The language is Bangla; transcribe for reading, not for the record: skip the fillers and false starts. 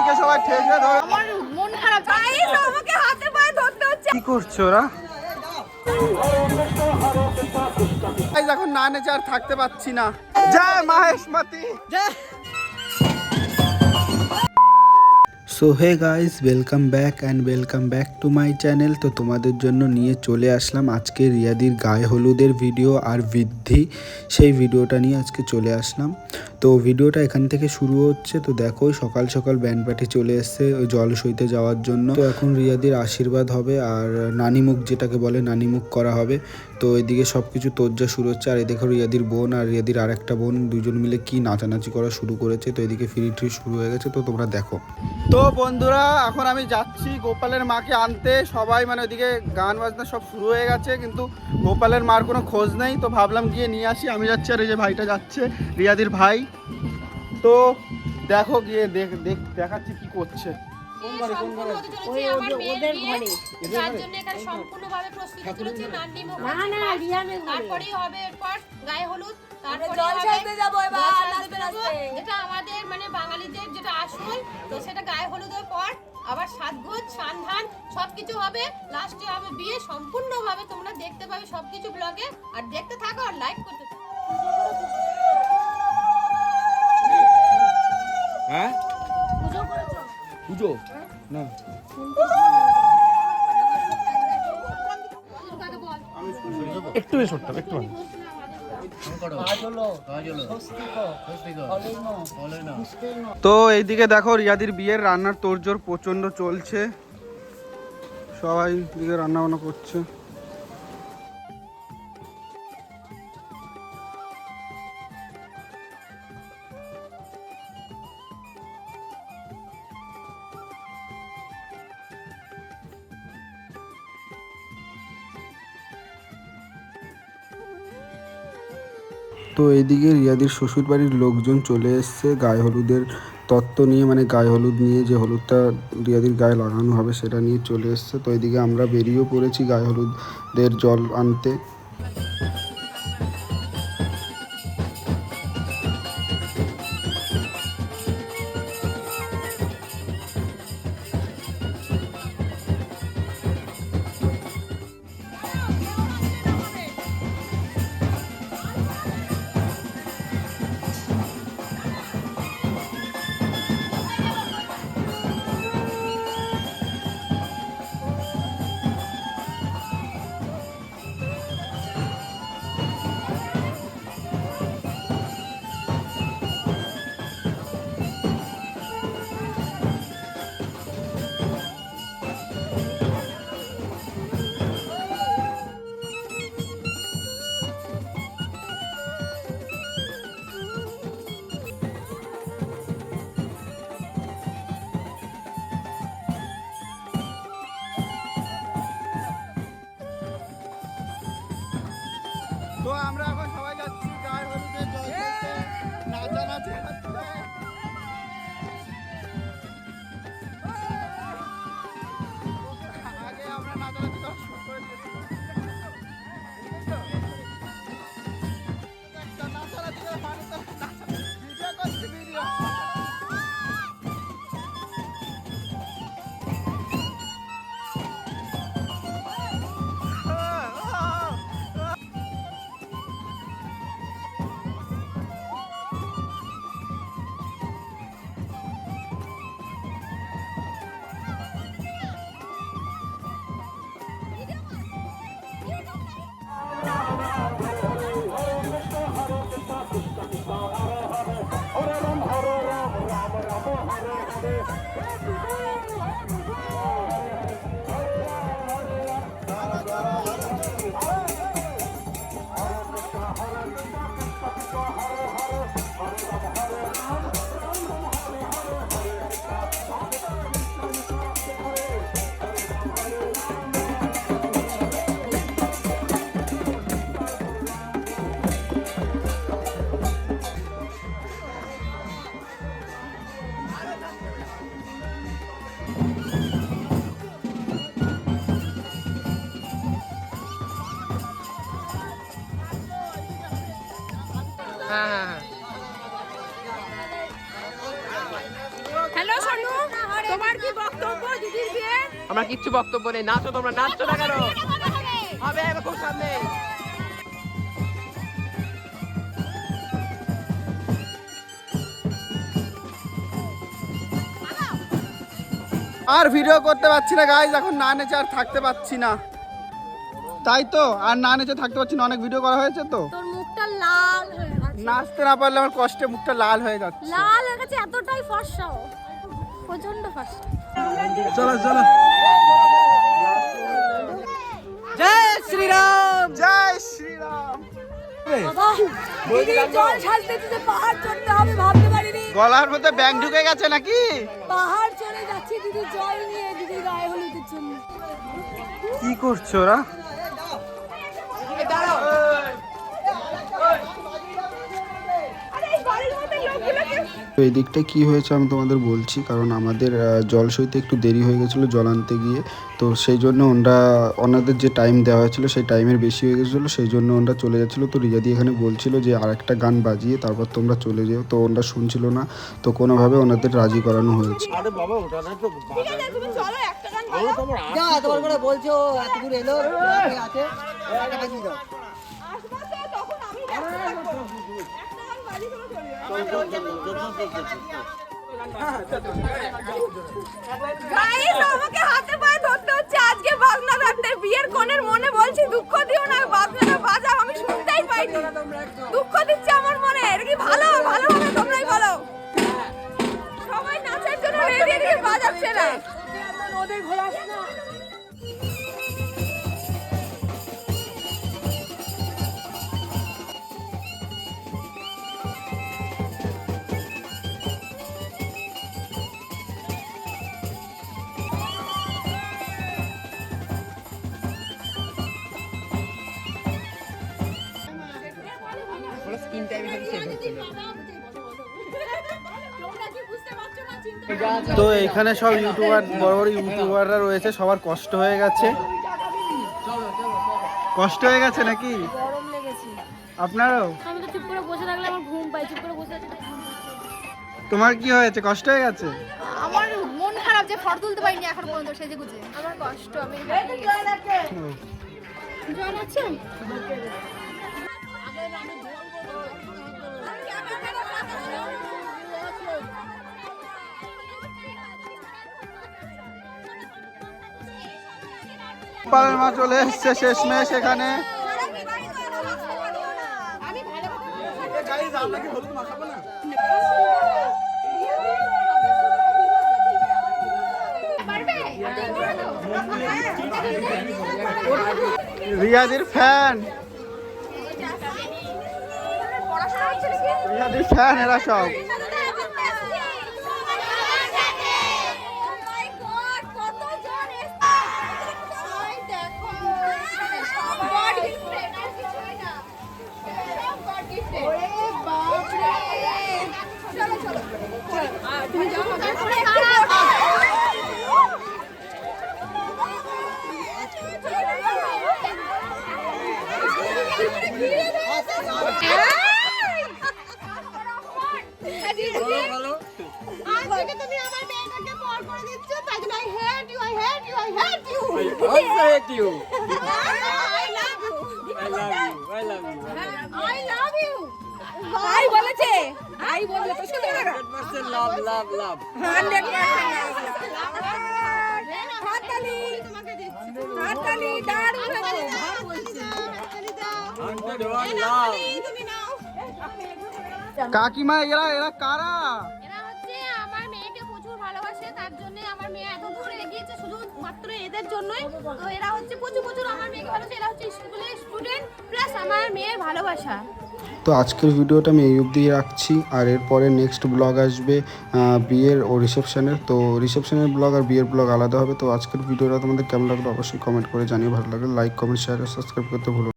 রিয়াদিকে সবাই ঠেসে ধরে। আমার মন খারাপ, গাইস আমাকে হাতে পায়ে ধরতে হচ্ছে। কি করছো ওরা? এখন না নেচে আর থাকতে পাচ্ছি না। জয় মাহেশমতি জয়। So hey guys, welcome back to my channel. তো তোমাদের জন্য নিয়ে চলে আসলাম আজকে রিয়াদির গায়ে হলুদের ভিডিও আর বৃদ্ধি, সেই ভিডিওটা নিয়ে আজকে চলে আসলাম। তো ভিডিওটা এখান থেকে শুরু হচ্ছে। তো দেখো সকাল সকাল ব্যান্ড পার্টি চলে এসছে ওই জল সইতে যাওয়ার জন্য। তো এখন রিয়াদির আশীর্বাদ হবে আর নানিমুখ যেটাকে বলে নানিমুখ করা হবে। তো এদিকে সব কিছু তোজ্জা শুরু হচ্ছে। আর এই দেখো রিয়াদির বোন আর রিয়াদির আর একটা বোন দুজন মিলে কি নাচানাচি করা শুরু করেছে। তো এদিকে ফ্রি ট্রি শুরু হয়ে গেছে, তো তোমরা দেখো। তো বন্ধুরা এখন আমি যাচ্ছি গোপালের মাকে আনতে। সবাই মানে ওইদিকে গান বাজনা সব শুরু হয়ে গেছে, কিন্তু গোপালের মার কোনো খোঁজ নেই। তো ভাবলাম গিয়ে নিয়ে আসি। আমি যাচ্ছি আর এই যে ভাইটা যাচ্ছে, রিয়াদির ভাই। তো দেখো গিয়ে দেখাচ্ছি কি করছে। আমাদের মানে বাঙালিদের যেটা আসল, তো সেটা গায়ে হলুদের পর আবার সাজগোজ সান্ধান সবকিছু হবে, লাস্টে হবে বিয়ে। সম্পূর্ণ ভাবে তোমরা দেখতে পাবে সবকিছু ব্লগে। আর দেখতে থাকো আর লাইক করতে থাকো। হ্যাঁ পুজো না একটু বেশ করতে একটু। তো এইদিকে দেখো রিয়াদির বিয়ের রান্নার তোড়জোড় প্রচন্ড চলছে, সবাই দিকে রান্না বান্না করছে। তো এইদিকে রিয়াদির শ্বশুর বাড়ির লোকজন চলে এসছে গায়ে হলুদের তত্ত্ব নিয়ে, মানে গায়ে হলুদ নিয়ে, যে হলুদটা রিয়াদির গায়ে লাগানো হবে সেটা নিয়ে চলে এসছে। তো এইদিকে আমরা বেরিয়েও পড়েছি গায়ে হলুদের জল আনতে। তো আমরা এখন সবাই যাচ্ছি গায়ে হলুদে জল খেলতে, নাচানাচি হচ্ছে। আগে আমরা নাচানাচি করা শুরু করে দিয়েছি। নাচানাচি করে ভিডিও করছি ভিডিও। তোমার কি বক্তব্য দিদির বিয়ে? আমার কিচ্ছু বক্তব্য নেই, নাচো তোমরা, নাচছো না কেন? হবে খুব সামনে। আর ভিডিও করতে পারছি না গাইজ, এখন না নেচে আর থাকতে পারছি না, তাই তো আর না নেচে থাকতে পারছি না, অনেক ভিডিও করা হয়েছে তো। তোর মুখটা লাল হয়ে গেছে। নাচতে না পারলে আমার কষ্টে মুখটা লাল হয়ে যাচ্ছে। লাল হয়ে গেছে, এতটাই ফর্সা, প্রচন্ড ফর্সা। চলো চলো, জয় শ্রীরাম, জয় শ্রীরাম। জল সাজতে দিতে পাহাড় চড়তে হবে ভাবতে পারিনি। গলার মধ্যে ব্যাং ঢুকে গেছে নাকি? পাহাড় চড়ে যাচ্ছি দিদি জল নিয়ে, দিদির গায়ে হলুদের জন্য। কি করছো ওরা? তো এই দিকটা কী হয়েছে আমি তোমাদের বলছি, কারণ আমাদের জল সইতে একটু দেরি হয়ে গেছিলো জল আনতে গিয়ে, তো সেই জন্য ওনাদের যে টাইম দেওয়া হয়েছিল সেই টাইমের বেশি হয়ে গেছিলো, সেই জন্য ওরা চলে যাচ্ছিলো। তো রিয়াদি এখানে বলছিল যে আর একটা গান বাজিয়ে তারপর তোমরা চলে যেও, তো ওরা শুনছিল না, তো কোনোভাবে ওনাদের রাজি করানো হয়েছে। তোমার করে বলছো এত দূর এলো আছে আমাকে হাতে পায়ে ধরতে হচ্ছে আজকে বাজনা ধরতে। বিয়ের কোণের মনে বলছি দুঃখ দিও না, বাজনাটা বাজাও, আমি শুনতেই পাইনি। দুঃখ দিচ্ছে আমার মনে, এটা কি ভালো? ভালো হবে তোমরাই বলো। সবাই নাচের জন্য রেডি এদিকে বাজাচ্ছে না। ওদের ঘোরাস না। তো এখানে সব ইউটিউবার, বড় বড় ইউটিউবাররা রয়েছে, সবার কষ্ট হয়ে গেছে। কষ্ট হয়ে গেছে নাকি? গরম লেগেছে। আপনারও? আমি তো চুপ করে বসে থাকলে আমার ঘুম পাই, চুপ করে বসে আছি। তোমার কি হয়েছে? কষ্ট হয়ে গেছে? আমার মন খারাপ যে ফটো তুলতে পারিনি এখন পর্যন্ত সেজে গুজে। আমার কষ্ট, আমি জল আছে? পালের মা চলে এসছে শেষমেশ এখানে। রিয়াদির ফ্যান, রিয়াদির ফ্যান এরা সব। ভাই বলেছে, ভাই বললে তো শুনতে না। 100% লাভ লাভ লাভ 100% হাততালি তোমাকে দিচ্ছি, হাততালি দারুণ হয়েছে। ভাই বলছে 101 লাভ। তুমি নাও। কাকিমা এরা এরা কারা? এরা হচ্ছে আমার মেয়েকে প্রচুর ভালোবাসে, তার জন্য আমার মেয়ে এত দূর এগিয়েছে শুধু মাত্র এদের জন্যই। তো এরা হচ্ছে প্রচুর আমার মেয়েকে ভালোবাসে, এরা হচ্ছে স্কুলের স্টুডেন্ট প্লাস আমার মেয়ের ভালোবাসা। তো আজকের ভিডিওটা আমি এই অবধি রাখছি, আর এরপরে নেক্সট ব্লগ আসবে বিয়ের ও রিসেপশনের। তো রিসেপশনের ব্লগ আর বিয়ের ব্লগ আলাদা হবে। তো আজকের ভিডিওটা তোমাদের কেমন লাগলো অবশ্যই কমেন্ট করে জানিয়ে, ভালো লাগলে লাইক কমেন্ট শেয়ার আর সাবস্ক্রাইব করতে ভুলো না।